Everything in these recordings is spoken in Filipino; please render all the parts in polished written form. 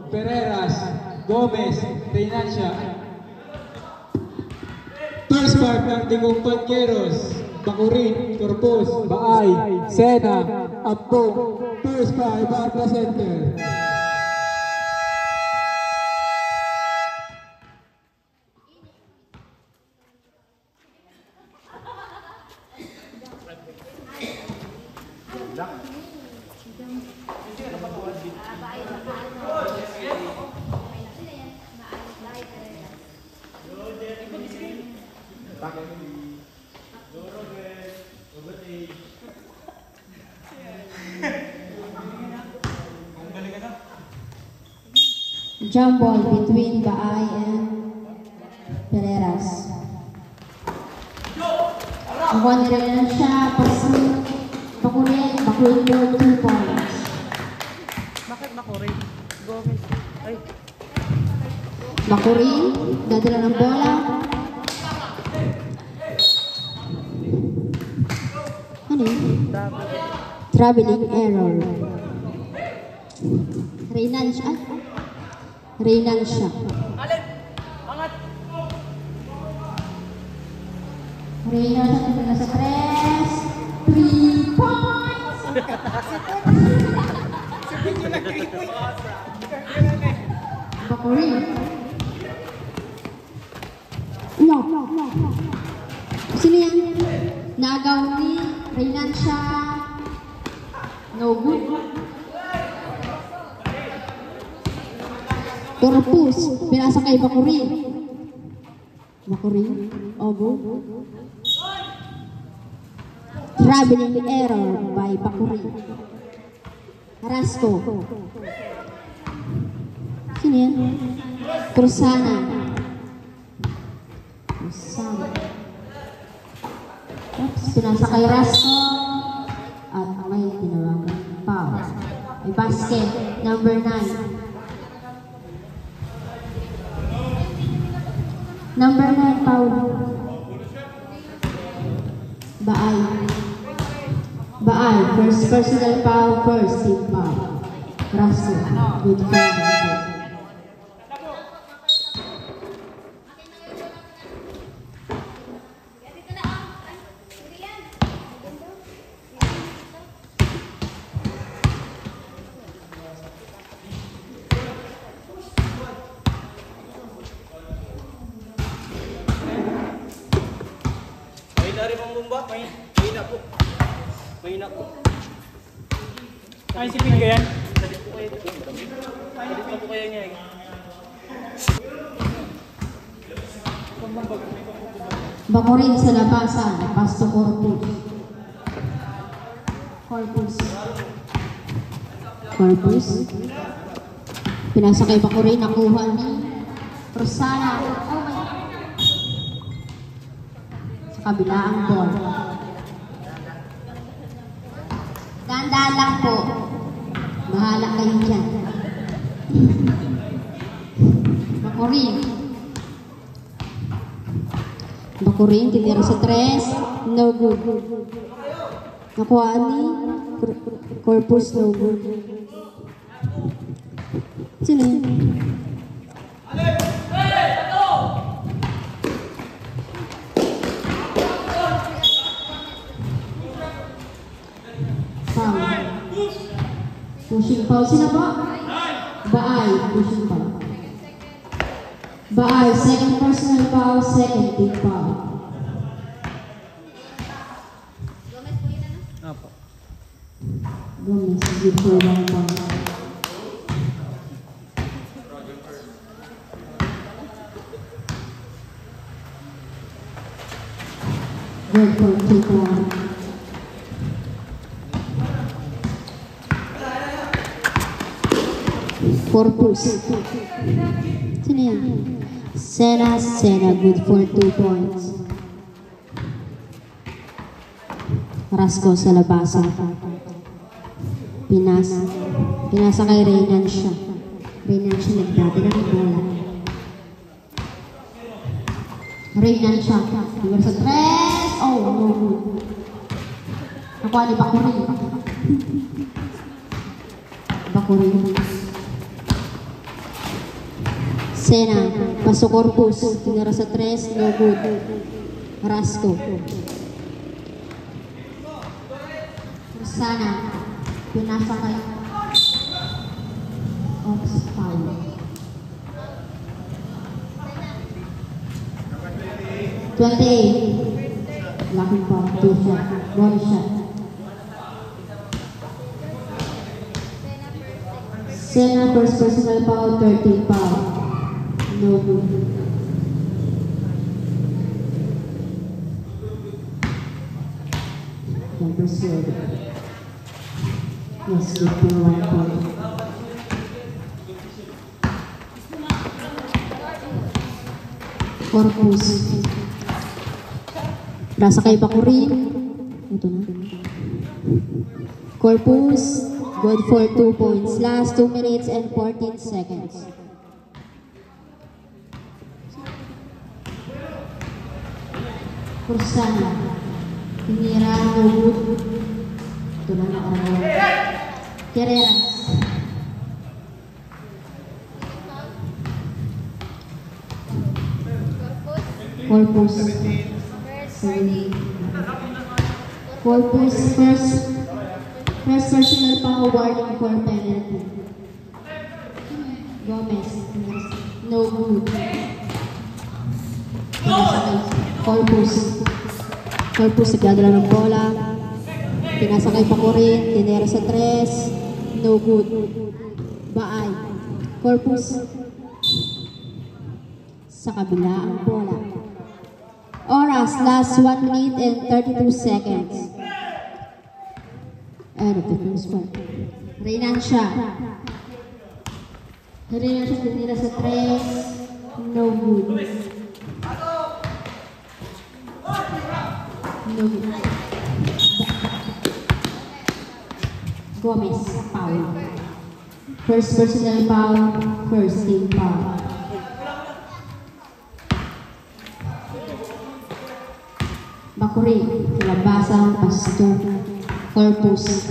Pereras, Gomez, Reynancia. First part ng Digong Pagkeros, Bakurin, Corpus, Baay, Sena, Ampong. First part, Barca Center. Jump ball between Baay and Pereras. Nakuha nila lang siya. Pasang Bakurin for 2 points. Bakit Bakurin? Gomez. Ay. Bakurin, dadala ng bola. Ano yun? Traveling error. Reynancia. Reynancia. Reynancia na sa 3 points! Bakurin. No. Sino yan? Nagaw ni Reynancia. No good. Corpus, pinasa kay Bakurin. Bakurin, Ogo. Traveling error by Bakurin. Rasco. Sino yan? Cruzana. Oops, pinasa kay Rasco. At may tinawagan pa. May basket, number 9. Number 9, Paul. Baay. Baay. First personal foul, first team foul. Raso. Good foul. Mahina po. Ay, sipin ka yan? Salit po kaya niya eh. Bakurin sa labasan. Pasto Corpus. Corpus. Pinasa kay Bakurin. Nakuha ni Rosana. Sa kabila ang ball. Dahan-dahan lang po. Bahala kayo dyan. Bakurin. Bakurin, tinira sa 3. No good. Nakuha ni Corpus, no good. Sino yun? Pushing foul. Sino po? Baay. Pushing foul. Baay. Second personal foul. Second team foul. Gomez. Good for 1 foul. Good for 2 foul. Corpus. Sino yan? Sena, good for 2 points. Rasco sa labasan. Pinasa kay Reynancia. Reynancia nagdati ng bola. Reynancia. Number sa 3. Oh, no good. Nakuha ni Bakurin. Sena, pasok Corpus, tinira sa 3, no good. Rasco. Sana, pinasa kay Ox foul. Lucky ball, 2 shot, 1 shot. Sena, first personal foul, 13 foul. No good. Number 7. Yes, good for 1 point. Corpus. Nasa kay Bakurin. Ito na. Corpus, good for 2 points. Last 2 minutes and 14 seconds. Kursana. Tinira, no good. Ito na nakaraan. Carreras. Corpus. Corpus, first personal foul, warning for penalty. Gomez. No good. Corpus. Corpus, nagdadala ng bola. Pinasakay pa ko rin. Tinera sa 3. No good. Baay. Corpus. Sa kabila ang bola. Oras, last 1 minute and 32 seconds. End of the first one. Reinansya. Reinansya, tinira sa 3. No good. No good. Gomez, foul. First personal foul, first team foul. Bakurin, kilabasan, pasto, Corpus.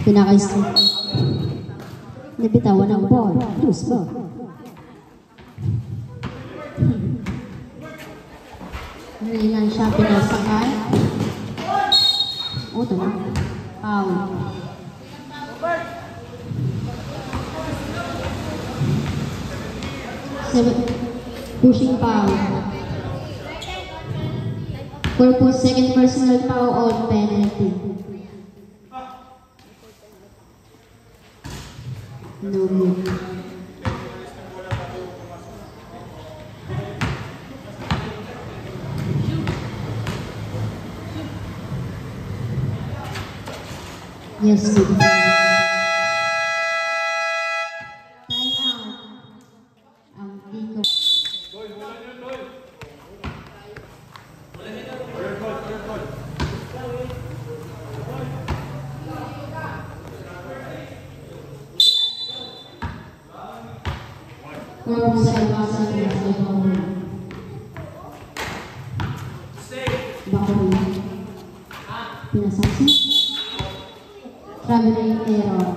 Pinakais. Nabitawan ang ball. Loose ball. Nailan siya pinasakay. O, ito na. Foul. Pushing foul. Corpus, second personal foul on penalty. No good. Yes, good. Time out. Ang Tico. Corpus sa iwasan ng sa Bakurin. Bakurin. Pinasaksi. Traveling error.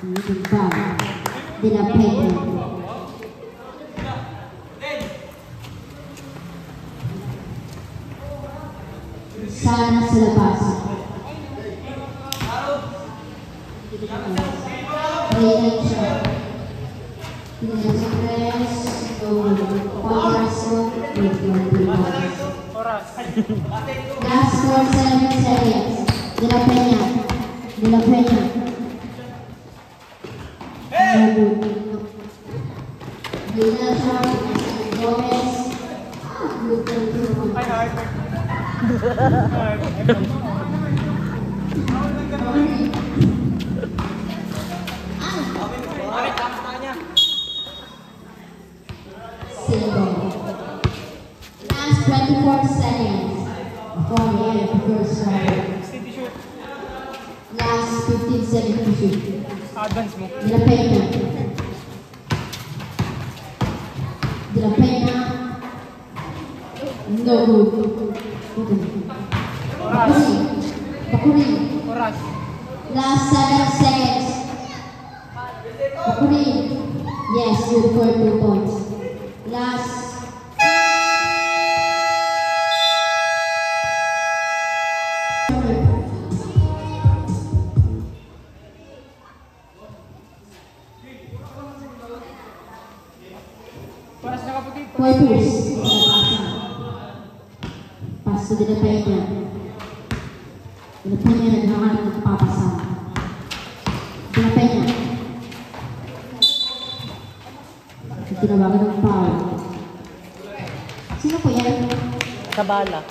Diba? Dinapete. Sana sa labas. Rating siya. Tinira sa 3. Pag-raso. Last 4-7 seconds. De La Peña. No good. Dinasha, Gomez. Good. Last 24 seconds. Before the end of the first round. Last 15 seconds to shoot. Advance mo. De La Peña. No good. Bakurin. Oras. Last 7 seconds. Bakurin. Bakurin. Yes, good for 2 points. Last. Paras nakaputi. Corpus. Pass to De La Peña. De La Peña naghahanap ng papasa. De La Peña. Tinawagan ng foul. Sino po yan? Sabala.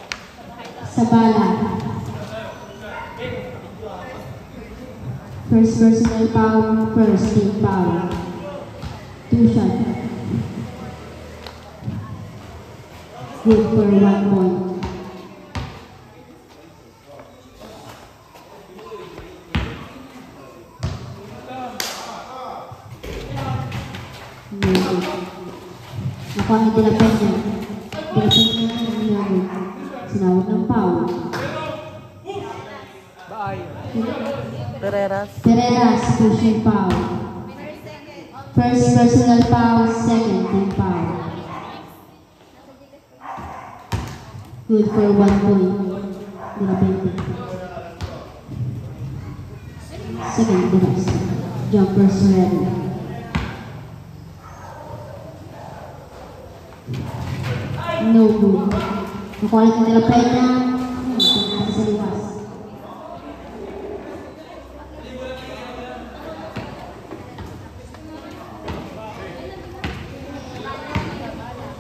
Sabala. First personal foul, first team foul. 2 shot. Good for 1 point. Nakuha ni De La Peña. De La Peña sinawag ng foul. Baay. Pereras. Pereras, pushing foul. First personal foul, second team foul. Good for 1 point. De La Peña. Second Pereras. Jumpers ready. No good. Nakuha ni De La Peña. Nasa sa liwas.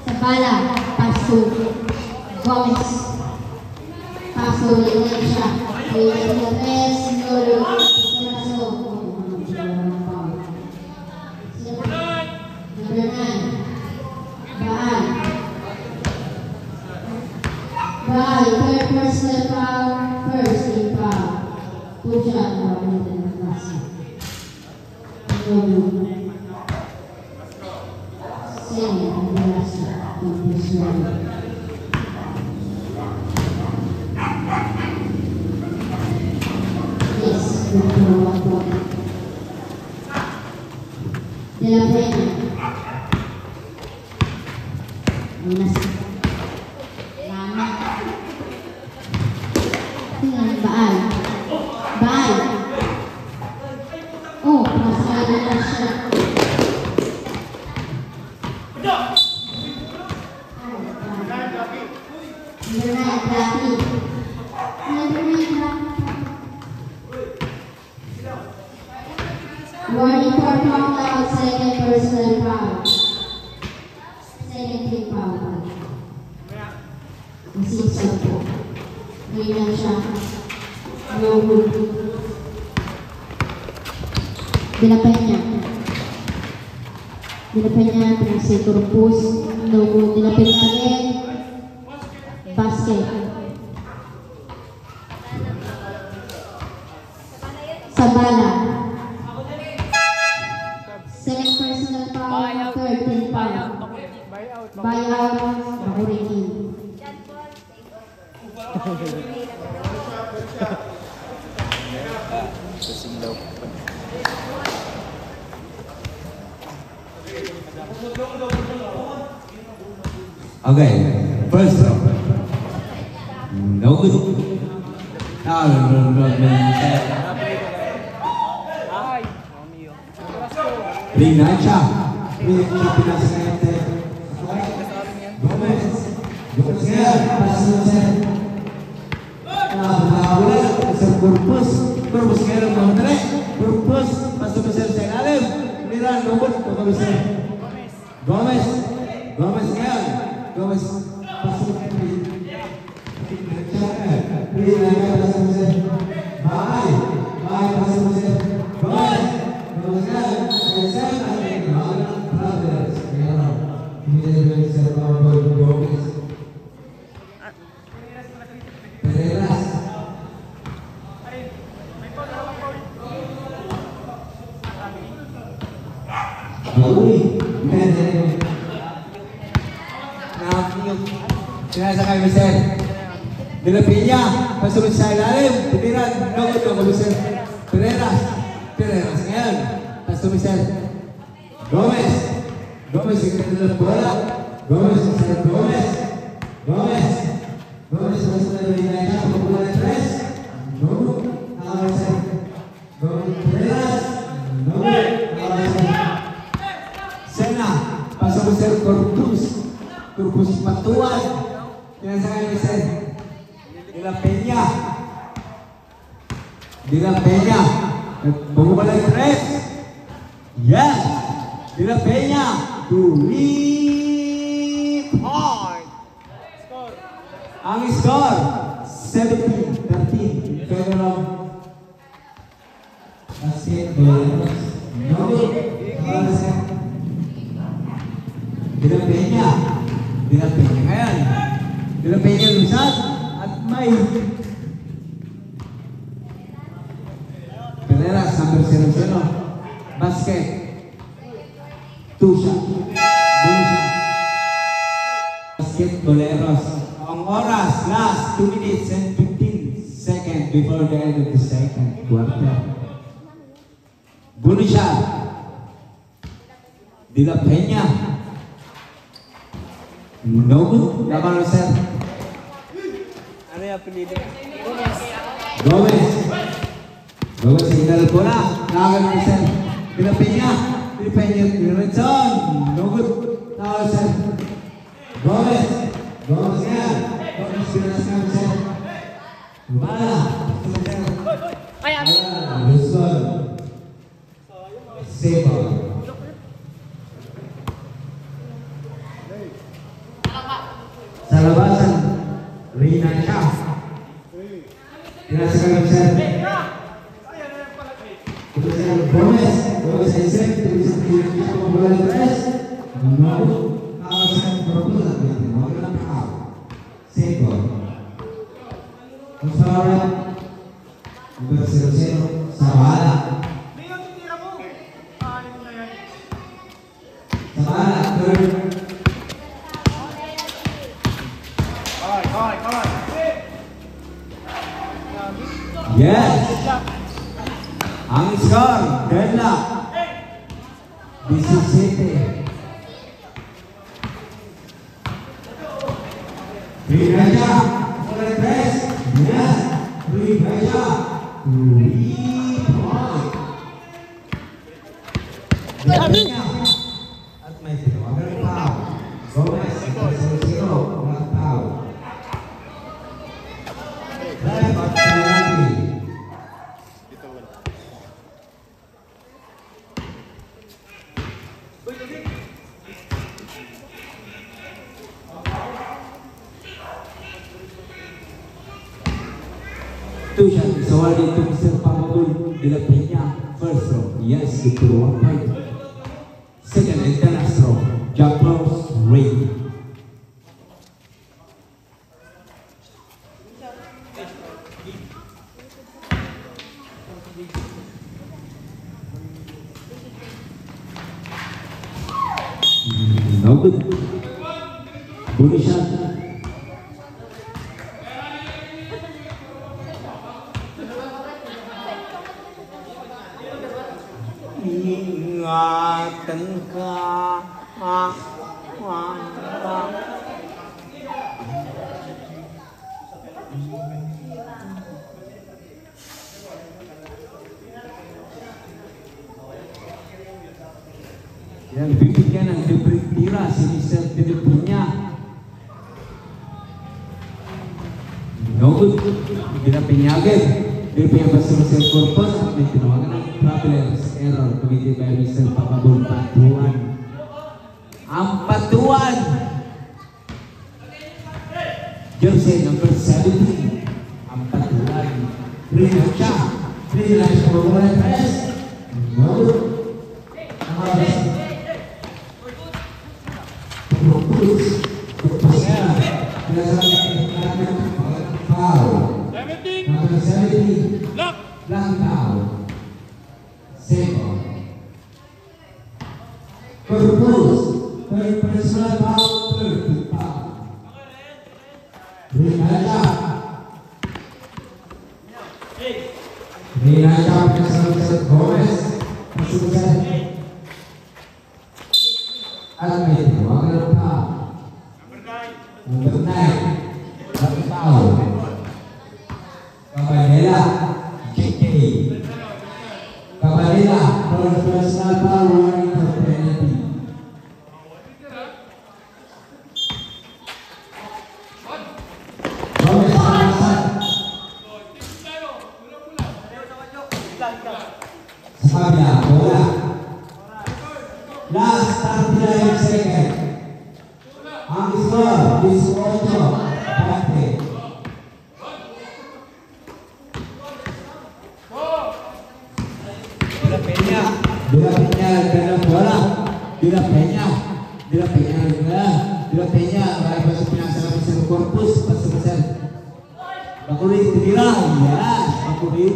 Sabala, paso, Gomez, paso, Iglesia, Torres, Lolo, paso, number 9, Baal, Baal, third personal foul, first team foul, 2 shot, yes, good for 1 point. De La Peña. Minas. Lama. Tingnan, Baal. Baal. Oh, masaya na siya. Warning for knockout, second personal foul. Second team foul. Masipsag po. Ngayon lang siya. No good. De La Peña. De La Peña, pinag-sector post. No good. De La Peña again. Basket. Sabala. Second personal foul, third team foul. Buyout, Bakurin. Kasing daw. Okay, first round. No good. Now, Ay. Romeo. Rinacha. Rinacha pinasayante. Gomez. Gomez nga. Pasunod. Wala. Isang purpose. Purpose nga lang naman na rin. Purpose. Pasunod sa ilalim. Miran, lumot. Gomez. Gomez nga. Gomez. Pasunod. Rinacha pasunod. Bye. Bye pasunod. Gomez. Gomez nga. Brothers. Hindi sa Gomez. Pereras. Bakurin. Sinasakay Mister. De La Peña. Pasunod sa ilalim. Titiran. Nagod ng Mister. Pereras. Pereras ngayon. Pasunod Mister. Gomez. Gomez ingin dalam bola. Gomez masih Gomez. Gomez. Gomez masih dari Indonesia bola tres. Gomez. Gomez Pereras. Gomez. Sena. Pasok besar Corpus. Corpus Patuan. Pinasangan ni Sen. De La Peña. De La Peña. Bumubala yung tres. Yes. De La Peña. 3 point. Ang score 17-13 in favor of basketball. De La Peña. De La Peña ngayon. De La Peña lusad at may Pereras number 0-0. Basket. Tusha. Bulusha. Basket Boleros. Ang oras last 2 minutes and 15 seconds before the end of the second quarter. Bulusha. De La Peña. No good. Laban sir. Ano yung apelido? Gomez. Gomez tinggal bola. Laban sir. De La Peña. De La Peña. Direction. No good. Laban sir. Gomez. Gomez ya. Gomez diraskan sir. Bola. Luzon. Seba. Salabasan Rina Shah. Dirasakan besar. Kemudian Gomez. Gomez Isaac. Bisa bola tres. Menurut alasan berbulan itu mengenai hal. Sekor. Musyawarah. Nomor 0-0. Sabala. Sabala. Third. Yes. Ang skor deadlock 17. Ribaja oleh Pres. Yes. Ribaja 3 point. Ribaja at may tinawagan foul. Gomez 0-0. Walang foul. Drive at penalty. Tusha sawali itu bisa pamabul De La Peña. First row, yes, itu 1 point. Second and the last row, jumpers ready. No good. Bonus shot. Ingatan ka. Yang diberikan yang diberi tira sini set tidak punya. No good. Tidak penyakit. Dia punya pasal korpus. Dia tinawagan ang travelers error. Begitu by Mr. Pakabul Patuan. Ang Patuan. Jersey number 17. Ang Patuan. Rina Shah. Rina Shah bola tres. No good. At may tinawagan pa. Number 9. At foul. Cabanela. JK. Cabanela. For personal foul. Warning for penalty. Gomez Palasan. Sa kabila. Bola. Last 39 seconds. Ang score is 8-20. Bila Peña. Bila Peña dalam bola. Bila Peña. Bila Peña. Bila Peña. Masuk pinasal besar korpus. Masuk besar. Bakuri Tira. Ya. Bakuri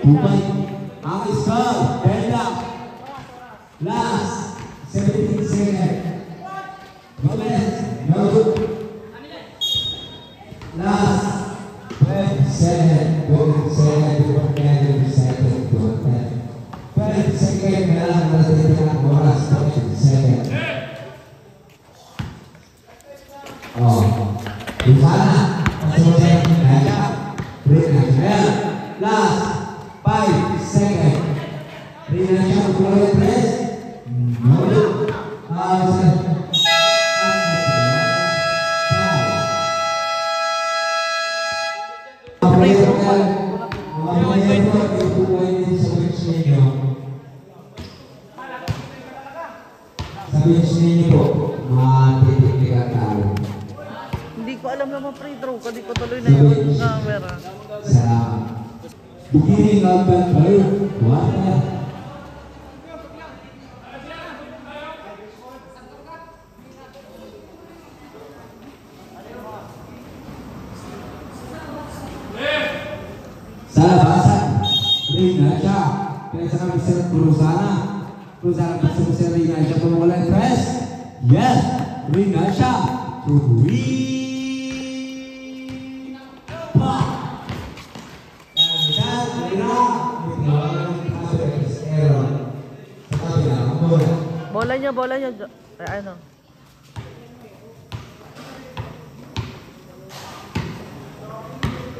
Dubai. Ang score. Benda. Last 17 seconds. Gomez. No good. Last 20 seconds. 20 seconds. 20 seconds. 20 seconds. Dalam berarti bola 20 seconds. Oh, di sana kemudian baca Rinaja. Last 5 seconds. Rinaja keluar press. No good. Sabihin ninyo po, matitik na tao. Hindi ko alam naman free throw, kasi ko tuloy na yung camera. Sa beginning of the play, wala. Sa labasan, Rinaja, kaya bisa Cruzana. Cruzana bisa Rinaja pemulai press. Yes, Rinaja to win. Bola niya, ano?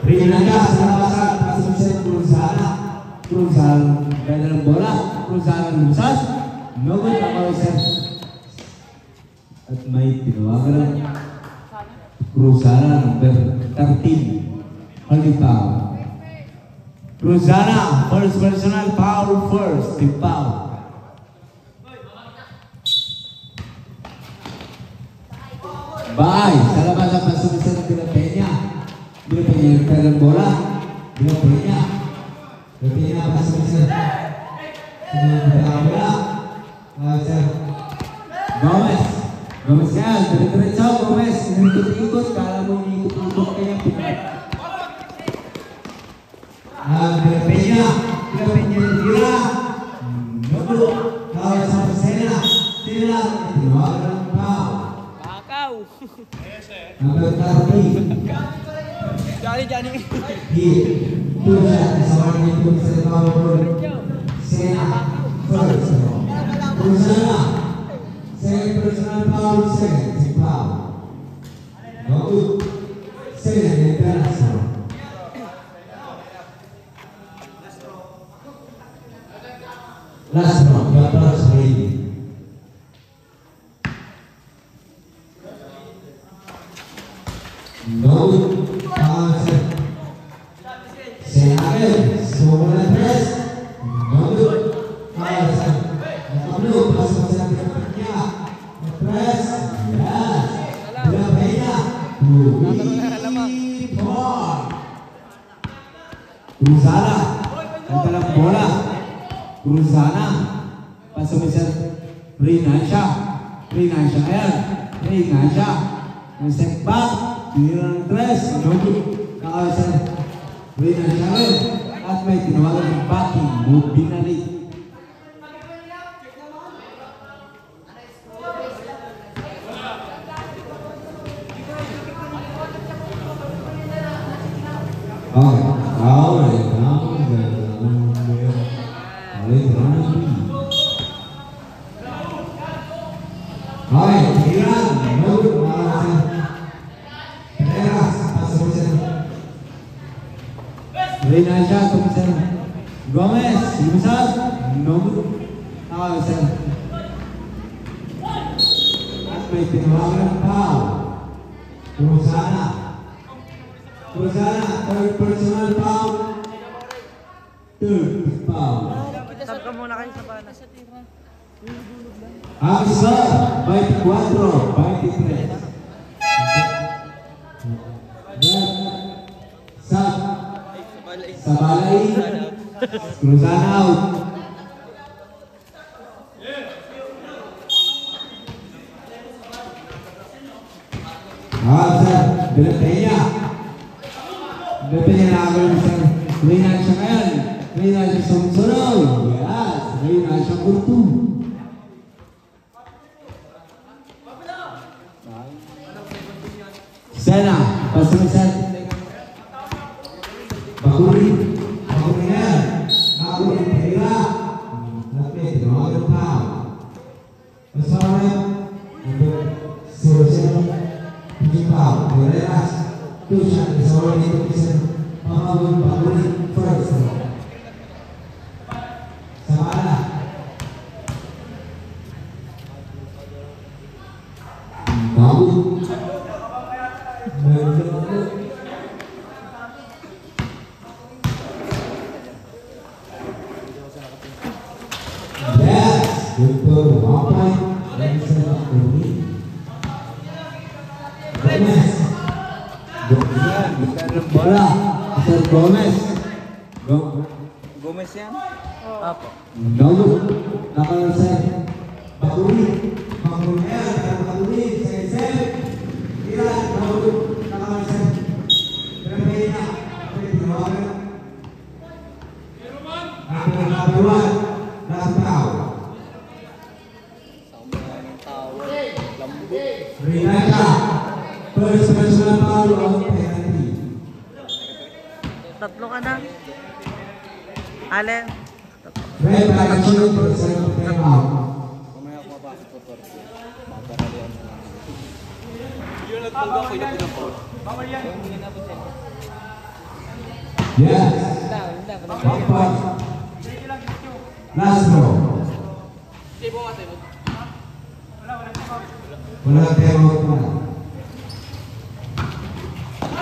Rinaja sa labasan, pasok Cruzana. Cruzana dalam bola, Cruzana lusas. No good ako sir. At may tinawagan ng Cruzana number 13. Holy foul. Cruzana, first personal foul first. The foul. Bye. Sa labasan, pasok ng Bila Peña. Bila Peña yung dalam bola. Bila Peña. Bila Peña pasok ng bola. Gomez. Gomez yan. Diretso Gomez. Ikot-ikot. Kala mo ikot-ikot kaya pinag. Bila Peña. Bila Peña yung tira. Nulo. Kawal sa Sena. Tira. Tinawagan ng foul. Bakaw. Number 30. Jani. Tuja seorang itu serba Sena first. Cruzana second personal foul second foul. Bagus. Sena international. Last round, 14 ready. No good. Senagel, semua press. No good. Pablo, pasok sa pinakanya. Press. Yes. Bila Peña. Cruzana. Ang dalam bola. Cruzana. Pasok sa Rinaja. Rinaja. Step back. Giliran press. No good. Nakawasan. Rinaja. At may tinawagan ng backing. Move binalik. Okay, Iran, no good, sir. Pereras, pasok sir. Reynaldo, sir. Gomez, Yusuf, no good. Sir. At may tinawagan ng foul. Cruzana, third personal foul. Third foul. Sab ka muna kayo sa bana. Avisar, 24, 23. Sabalay, Cruzan out. Sir, De La Peña nakagawin sir. Reyna siya ngayon. Reyna siya sumunod. Yes, Reyna siya kurtu. Sena, pasok sir. Bakuri na yan. Bakuri, Pereira. Lapit, tinawagan pa. Pasaran, number 0-0. Pijipao, Pereiras. Tushan, pasaran ito kisah. Pamagun, Bakuri, first. Samana. Bagus. Yes, betul. Apa yang bisa lakukan? Gomez, bukan bola, Sir Gomez. Gomez yan? Apo. Lalu, nakal Sir Bakuri, Bakuri, Sir. Iran, lalu nakal Sir. Berapa tinawagan? Number 1, Laspaw. Rinata, first personal foul on penalty. Tatlo ka na. Allen. Red by shoot for second time out. Mamaya ako mapasok po, Tor. Mabaralian mo lang. Yung nagpunta ko, yung pinapot. Yung hindi na po siya. Yes. One point. Last row. Wala tayo pa.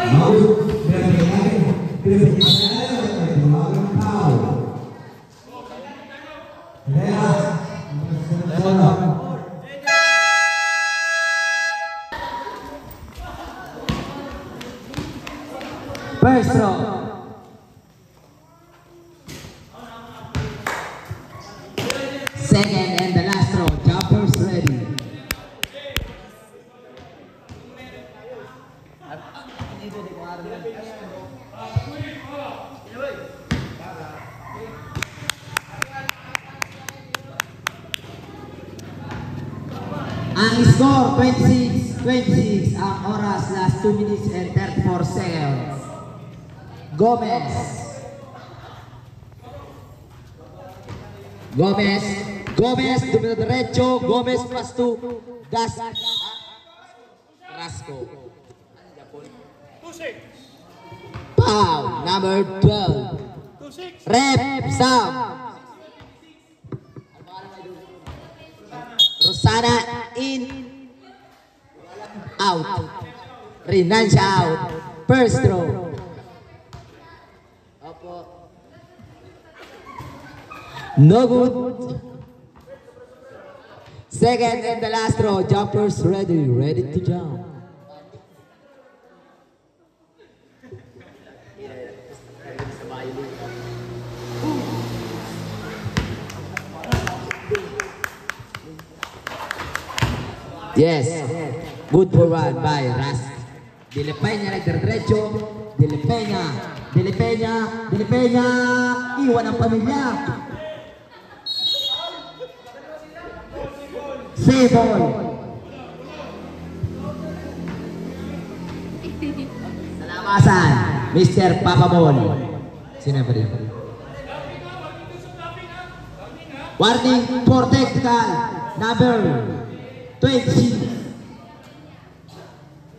Mau First row. Second and the last row, jumpers ready. Ang score 26-26, ang oras last 2 minutes and 34 seconds. Gomez. Gomez, dumiretso, Gomez plus 2, Gas, Rasco. Foul, number 12. Rep, Sam. Rosana, in. Out. Rinansya out. First throw. No good. Second and the last throw. Jumpers ready to jump. Yes. Good for one by Ras. De La Peña nagdiretso. De La Peña. Iwan ang pamilya. Sibol. Salamasan. Mr. Papa Ball. Sino pa rin? Warning for technical number 20.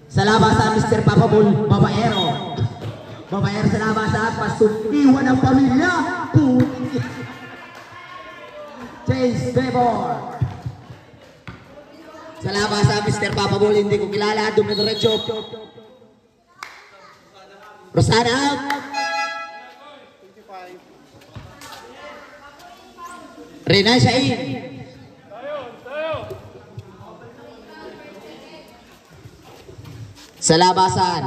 Sa labasan, Mr. Papabol, Babaero. Babaero sa labasan, pasukiwan ng pamilya. James Bebor. Sa labasan, Mr. Papabol, hindi ko kilala, dumidiretso. Rosana out. Rina Shain. Sa labasan,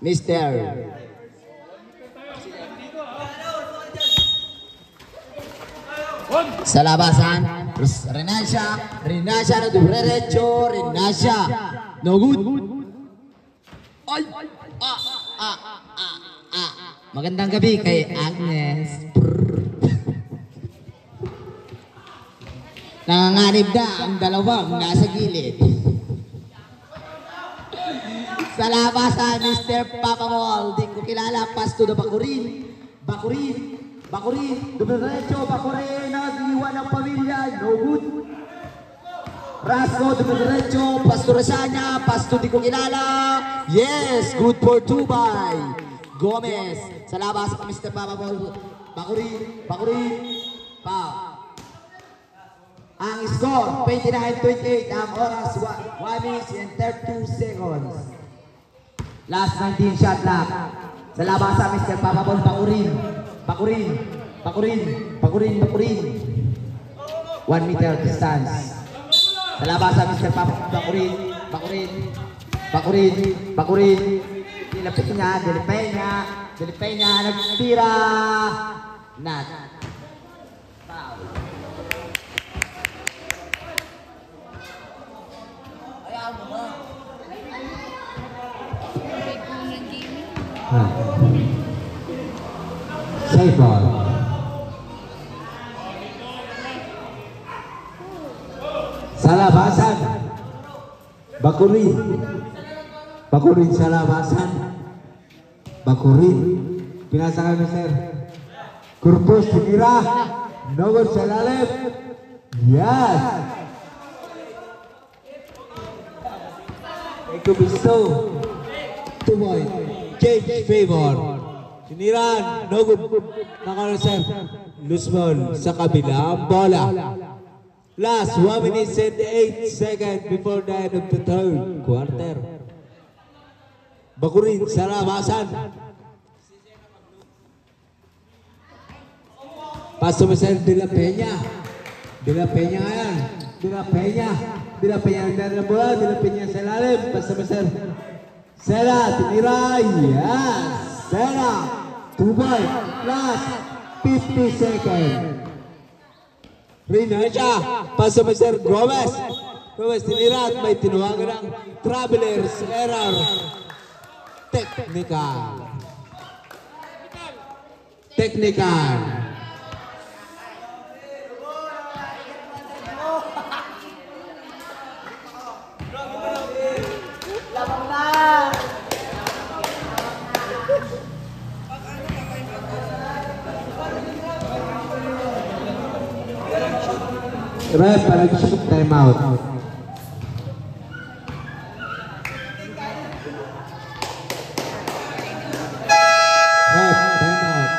Mr. Sa labasan, Renasha na dumiretso, Renasha. No good. Ay! Magandang gabi kay Agnes. Nanganganib na ang dalawang nasa gilid. Sa labasan, Mr. Papamol, di ko kilala, pass to the Bakurin. Bakurin, dumiretso, Bakurin, nag-iwan ng pamilya, no good. Rasco, dumiretso, pass to Resanya, pass to di ko kilala, yes, good for 2 by Gomez. Sa labasan, Mr. Papamol, Bakurin, foul. Ang score, 29-28, ang oras, 1 minute and 32 seconds. Last 19 shot clock. Sa labasan, Mr. Papabol, Bakurin. 1 meter distance. Sa labasan, Mr. Papabol, Bakurin. Nilapit niya, Delipenya, nagtira. Not. Foul. Safe ball. Sa labasan, Bakurin sa labasan. Bakurin. Pinasakan ni Sir. Kurpus tinira. Nogod sa lalim. Yes. Eko Bisto. 2 point. Change favor. Siniran, no good. Nakareserve. Loose ball sa kabilang bola. Last 1 minute and 8 seconds before the end of the third quarter. Bakurin sa labasan. Paso Mr. De La Peña. De La Peña ngayon. De La Peña nagdala ng bola. De La Peña sa lalim. Paso Mr. Sera, tinira, yes! Sera, 2 point, last 50 seconds. Renasha, paso Mr. Gomez. Gomez tinira at may tinuwagan ng Travelers error. Technical. Ref, nag-shoot time out. Ref, time out.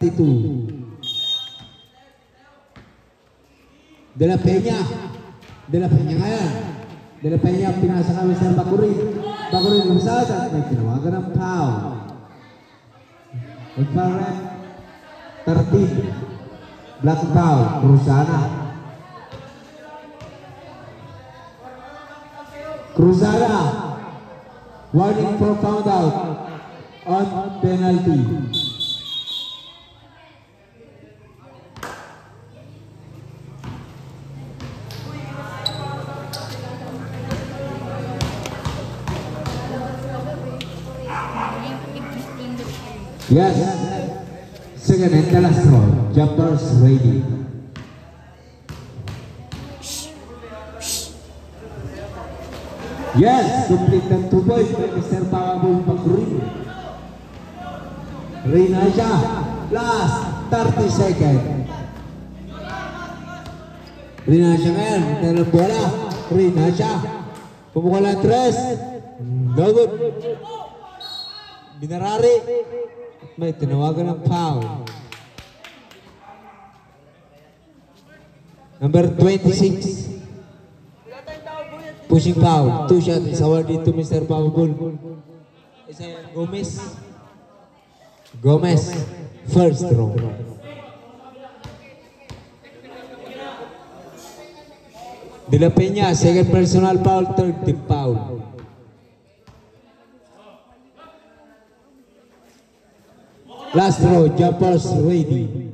Titu. De La Peña ngayon. De La Peña pinasa kami sa Bakurin lumisada at may tinawagan ng foul. Nag-foul ref. 13. Black foul, Cruzada. Warning for foul out on penalty. Yes. Second and the last round. Jumpers ready. Yes, complete ng 2 points by Mr. Papabol Bakurin. Renasha, last 30 seconds. Rina siya ngayon. Tayo ng bola. Rina siya. Pumukul ang tres. No good. Binarari. May tinawagan ng foul. Number 26. Pushing foul. 2 shots is awarded to Mr. Pabul. Isaiah Gomez. Gomez. First row. De La Peña, second personal foul, third team foul. Last row, jumpers ready.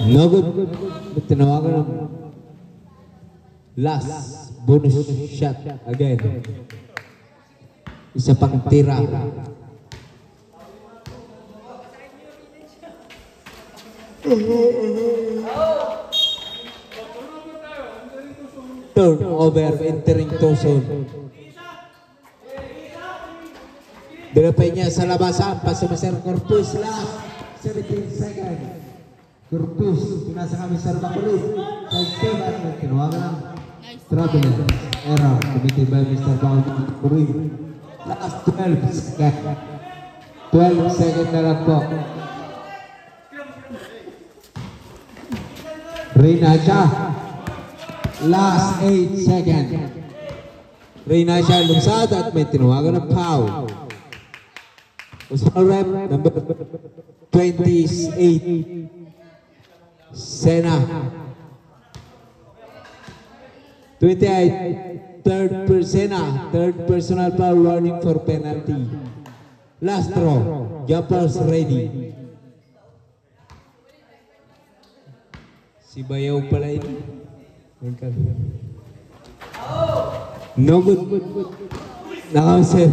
No good. Tinawagan ng last bonus shot again. Isa pang tira. Turnover entering to zone. De La Peña sa labasan, pasa Mr. Corpus last 17 seconds. Corpus, pinasa kami sa Bakulit. Side step at tinawagan ng traveler. Error committed by Mr. Bakulit. Last 12 seconds. 12 seconds na lang po. Rina siya. Last 8 seconds. Rina siya lumsad at may tinawagan ng foul. Usman rep number 28. Sena. 28. Third personal foul warning for penalty. Last throw. Jumpers ready. Si Bayaw pala ito. No good. Nakausap.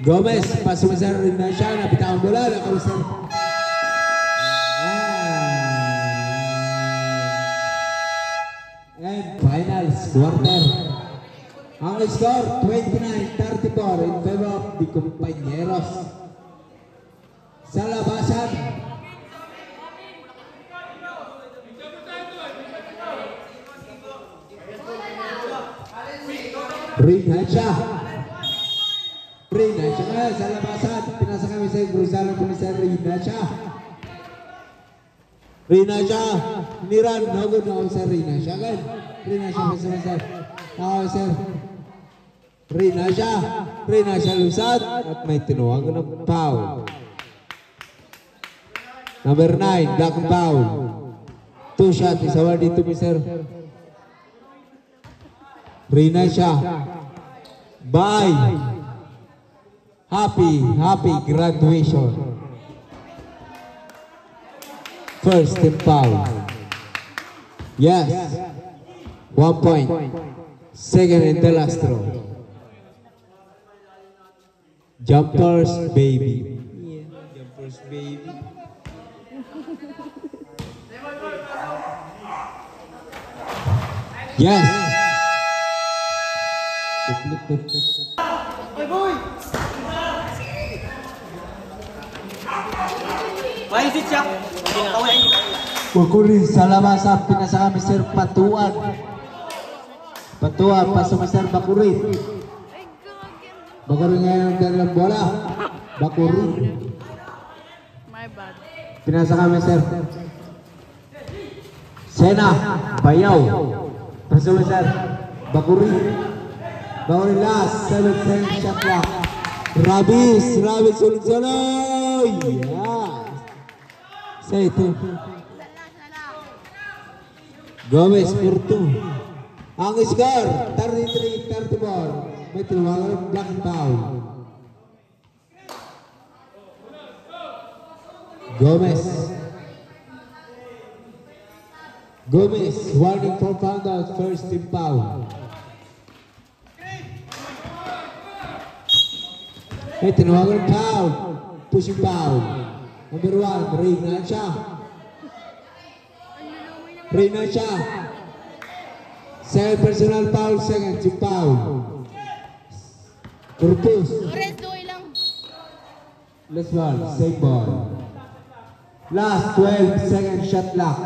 Gomez, pasok sa rin na siya. Napita ang bola. Nakausap. And finals, quarter. Ang score, 29-34 in favor of the Compañeros. Sa labasan, Rina siya ngayon sa labasan. Pinasa kami sa Gruzalo kami sa Rina siya. Niran, no good na ako sa Rina siya ngayon. Rina siya lusad at may tinuwagan ng foul. Number 9, black foul. 2 shot is awarded to Mr. Rina siya. Bye. Happy graduation. First team foul. Yes. 1 point. Second and the last throw. Jumpers baby. Jumpers baby. Yes. Maisit siya. Kukurin sa labasan, pinasa kami Mr. Patuan, pasok Mr. Bakurin. Bakurin ngayon dalam bola. Bakurin. My bad. Pinasa kami Mr. Sena, Bayaw. Pasok Mr. Bakurin. Bakurin last, 7 seconds shot clock. Rabis sulit-sulit. Yes. Say ito. Gomez for 2. Ang score, 33-34. May tinawagan ng black foul. Gomez, warning for foul out, first team foul. May tinawagan ng foul. Pushing foul. Number 1, Rina siya. Second personal foul, second team foul. Corpus. Last ball, same ball. Last 12-second shot clock.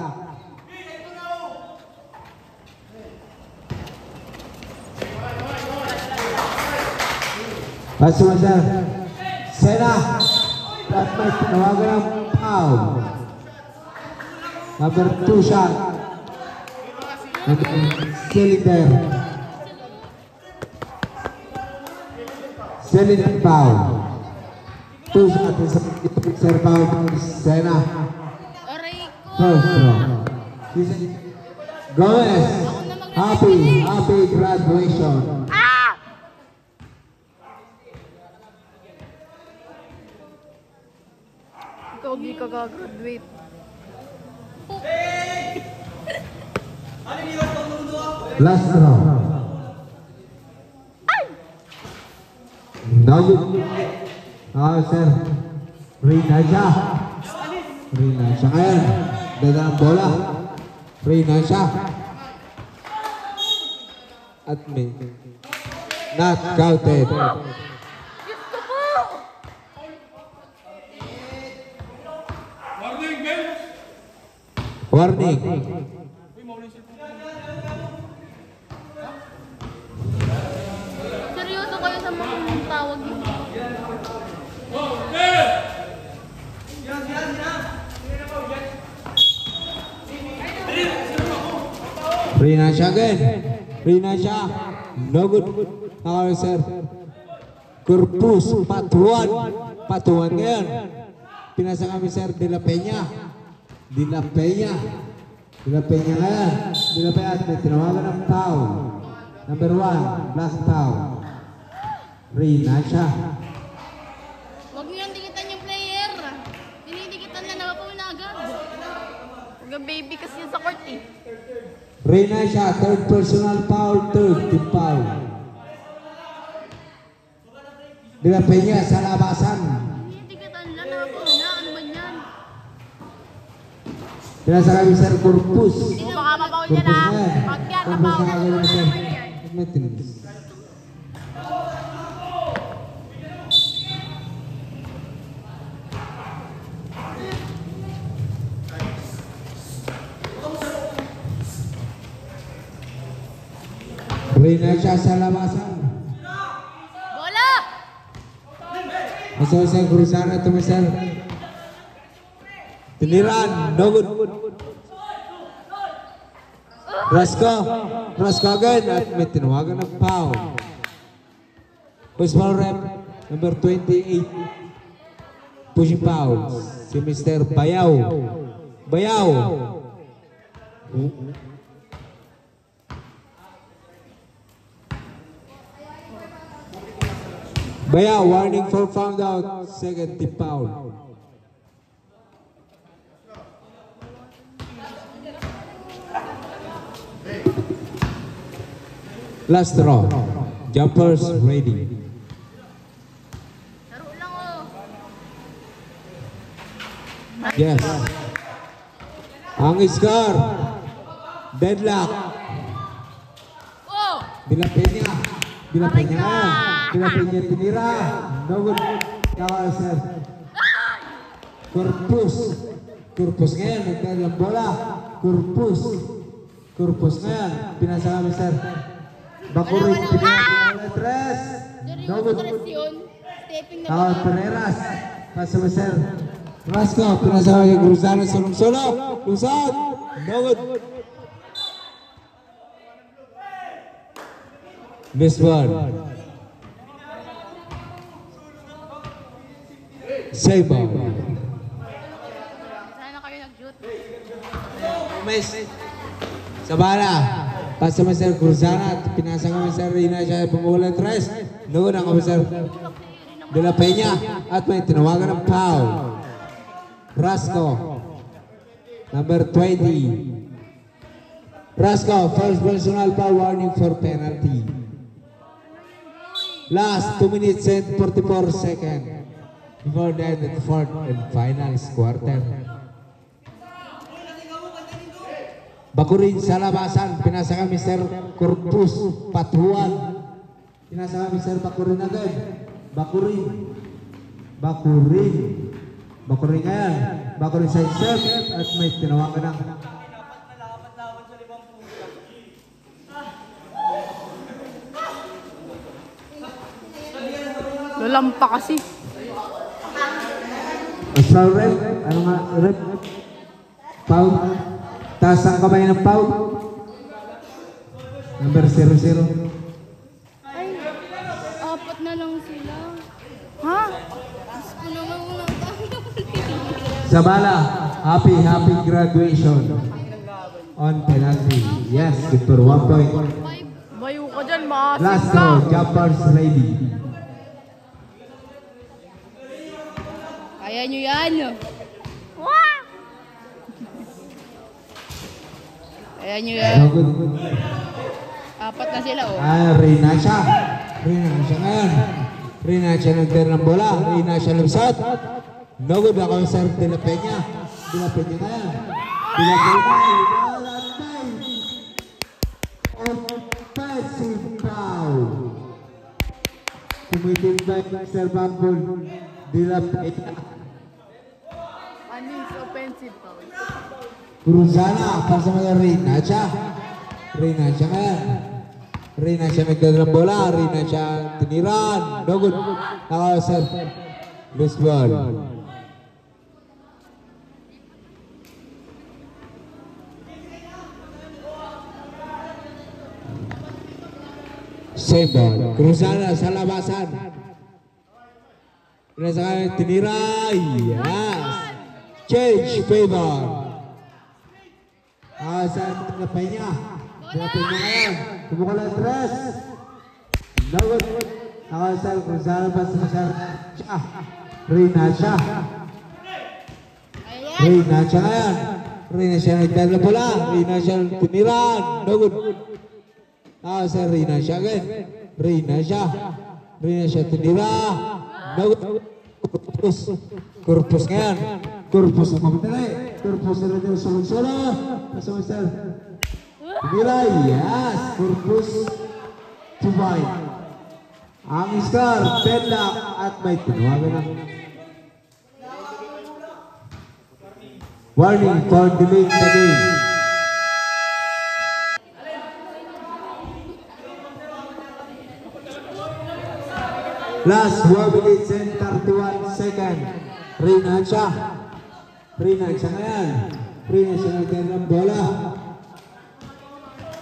Pasok na sir. Sena. At may tinawagan ng foul. Number 2 shot. Cylinder. Cylinder foul. 2 shot is a foul from Sena. First throw. Gomez. Happy graduation. Ikaw di ka gagraduate. Last throw. No good. Sir. Rina siya. Ngayon. Dada ang bola. Rina siya. At may not counted. Warning. Seryoso kayo sa mga tawag niyo. Rina siya again. Rina siya. No good. Sir. Corpus. Patuan ngayon. Pinasa kami sir De La Peña. De La Peña ngayon. De La Peña at may tinawagan ng foul. Number 1. Last foul. Rina siya. Huwag niyo yung dikitan yung player. Dinidikitan na napapaw na agad. Huwag ang baby kasi yun sa court eh. Rina siya. Third personal foul. Third team foul. De La Peña sa labasan. Dinidikitan na napapaw na. Ano ba yan? Pinasa kami sir Corpus. Hindi baka mapaw niya na. Pag yan, mapaw na. Rina siya sa labasan. Bola! Masaya sa Cruzan at tumisar. Tiniran. No good. Rasco again at may tinawagan ng foul. Baseball rep number 28. Pushing foul. Si Mr. Bayaw. Bayaw, warning for found out. Second tip foul. Last draw. Jumpers ready. Laro lang oh. Yes. Ang score. Deadlock. Oh! De La Peña. De La Peña tinira. No good. Kawal sir. Corpus ngayon. Nagkalang bola. Corpus ngayon. Pinasa kami sir. Bakurin. Pinasa tres. No good. Stepping na Kawal Pereras. Pasa mo sir. Rasco. Pinasa kami Cruzano. Sulong-solo. Lusad. No good. Miss one. Save ball. Sana kayo nag-shoot. Miss. Sa bala. Pasa mo sir Cruzana at pinasa kami sir Rina siya pumulan tres. Noon ang kami sir De La Peña at may tinawagan ng foul. Rasco. Number 20. Rasco, first personal foul, warning for penalty. Last 2 minutes and 44 seconds before the end of the fourth and final quarter. Bakurin sa labasan, pinasa kami Mr. Corpus, Patuan. Pinasa kami Mr. Bakurin agad. Bakurin. Bakurin. Bakurin ngayon. Bakurin sa isip at may tinawagan ng Lalampa kasi. Foul rep. Ano nga rep? Foul. Taas ang kamay ng foul. Number 00. Ay, apat na lang sila. Ha? Gusto ko naman unang Sabala, happy graduation on penalty. Yes, good for 1 point. Bayo ka dyan, maasin Last ka. row, jumpers ready. Kaya nyo yan. Wah! Kaya nyo yan. No good. Apat na sila, oh. Rina siya. Rina siya ngayon. Rina siya nagtira ng bola. Rina siya lumsat. No good ako sa De La Peña. De La Peña ngayon. De La Peña. Offensive foul. Tumitibay Mr. Bambol. De La Peña. Ano yung offensive foul? Cruzana. Pasa mga Rina siya. Rina siya ngayon. Rina siya nagtira ng bola. Rina siya tiniran. No good. Nakausap. Loose ball. Same ball. Cruzana sa labasan. Nasa kanya tiniray. Yes. Change favor. Sa De La Peña. De La Peña ngayon. Tumukol ang tres. No good. Nakasal. Cruzana pa sa siya. Rina siya. Ayan. Rina siya ngayon. Rina siya nagtala na bola. Rina siya tiniran. No good. Sa Rina siya again. Rina siya. Rina siya tinira. No good. Kurpus. Kurpus ngayon. Kurpus ang mamatali. Kurpus na rin yung sulong-sulong. Pasamisal. Tinira. Yes. Kurpus. 2 point. Ang score. 10 lock at may tinawagan ng warning for delaying the game. Last 1 minutes and 31 seconds. Rina siya. Rina siya ngayon. Rina siya nagtira ng bola.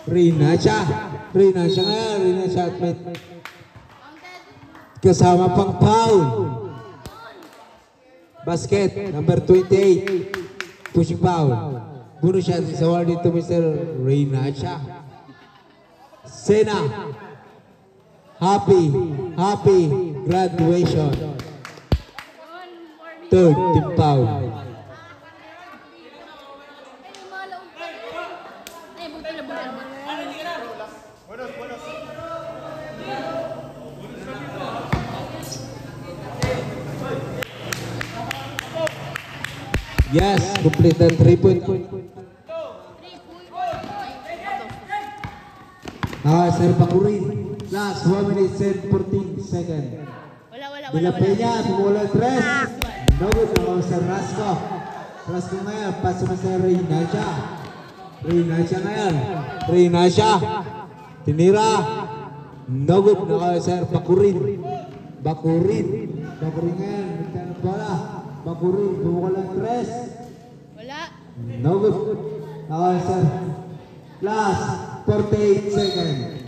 Rina siya. Rina siya ngayon. Rina siya at may kasama pang foul. Basket, number 28. Pushing foul. Buno siya sa awarded to Mr. Rina siya. Sena. Happy graduation. Third team foul. Ay, malaog pa. Ay, buti na buti. Yes, complete the 3-point. Sir Bakurin. Last 1 minute and 14 seconds. Wala. De La Peña, tumula 3. No good ako sa Rasco. Rasco ngayon, paso na sa Reyna siya. Reyna siya ngayon. Reyna siya. Tinira. No good ako sa Bakurin. Bakurin ngayon, nagtano bola. Bakurin, tumula 3. Wala. No good. Ako sa last 48 seconds.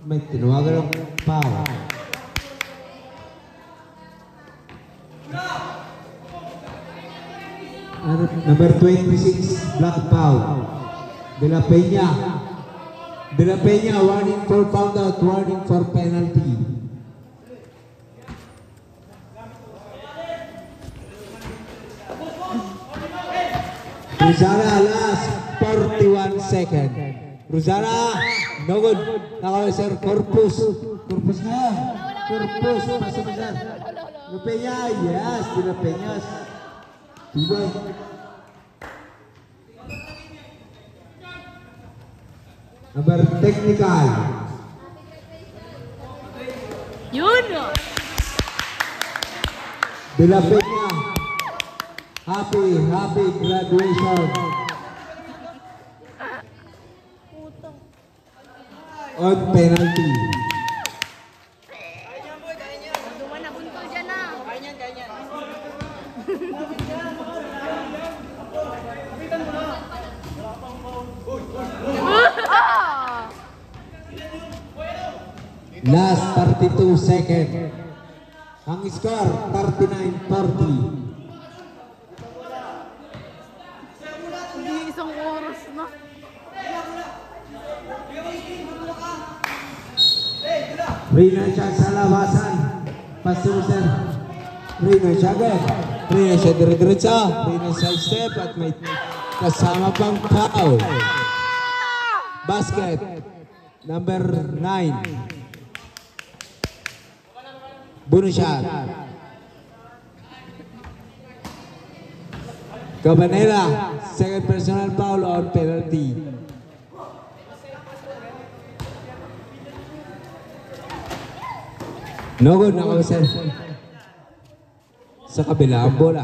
May tinawagan ng foul. Number 26, black foul. De La Peña. De La Peña, warning for foul out, warning for penalty. Rosana, last 41 seconds. Rosana, no good. Nakawin sir, Corpus. Corpus na yan. Corpus, pasok na sir. De La Peña, yes, De La Peña. Tubay. Number technical. Yun! De La Peña. Happy graduation. On penalty. Duman na buntol dyan na. Ah! Last 32 seconds. Ang score 39-40. Hindi isang oras na. Rina siya sa labasan. Pastor sir. Rina siya agad. Rina siya dire-diretsa. Rina side step at may kasama pang foul. Basket. Number 9. Bonus shot. Cabanera. Second personal foul or penalty. No good, nakawasal. Sa kabila ang bola.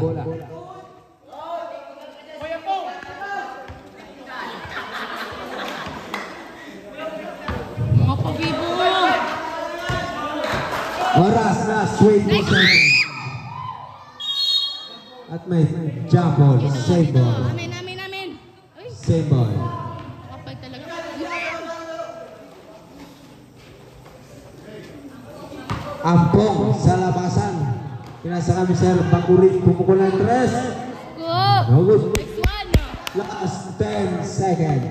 Mga pabibo. Oras na, sweet seconds. At may jump ball, save ball. Amin. Uy, Save ball. kapal talaga. Ampong sa labasan. Pinasa kami sir, Bakurin, pumukulan tres. Go! No good. Next one. Last 10 seconds.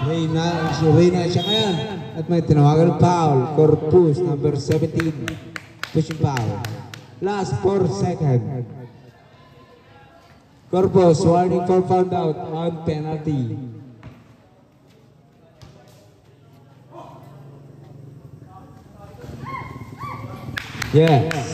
Reyna siya ngayon. At may tinawagan ng foul. Corpus, number 17. Pushing foul. Last 4 seconds. Corpus, warning for foul out on penalty. Yes.